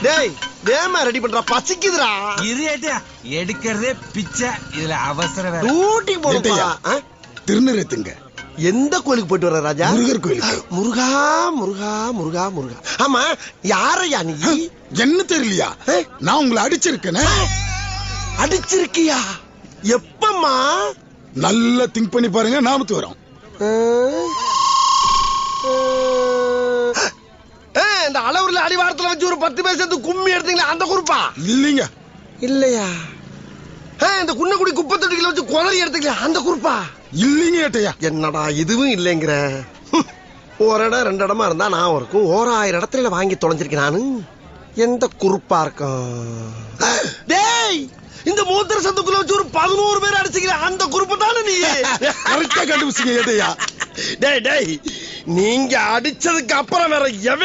டேய் வேமா ரெடி பண்றா, பசிக்குதுடா. இது எடுக்கிறதே பிச்சை, இதுல அவசரம் வேற. ஊட்டி போடுயா. திருநெல்வேலிங்க. எந்த கோயிலுக்கு போயிட்டு வர ராஜா? முருகர் கோயிலுக்கு. முருகா முருகா முருகா முருகா. ஆமா, யாரையா நீ? என்ன தெரியலையா? நான் உங்களை அடிச்சிருக்கேன். அடிச்சிருக்கியா? எப்பமா? நல்லா திங்க் பண்ணி பாருங்க, நாமத்து வரும். இந்த அளவுல அடிவாரத்துல வச்சு ஒரு 10 பேர் சேர்ந்து கும்மி எடுத்தீங்களா, அந்த குரூப்பா? இல்லைங்க. இல்லையா? இந்த குன்னக்குடி குப்பை தொட்டிகளை வச்சு குளறி எடுத்தீங்களா, அந்த குரூப்பா? இல்லைங்க ஏட்டையா. என்னடா இதுவும் இல்லைங்கிற. ஒரு இடம் 2 இடமா இருந்தா நான் இருக்கும், 1000 இடத்துல வாங்கி தொலைஞ்சிருக்கேன் நானு. எந்த குரூப்பா இருக்கும்? டேய், இந்த மூத்திர சந்துக்குள்ள வச்சு ஒரு 11 பேர் அடிச்சுக்கிற அந்த குரூப் தானே நீ? கரெக்டா கண்டுபிடிச்சீங்க ஏட்டையா. டேய் டேய், நீங்க அடிச்சதுக்கு அப்புறம் வேற எவன்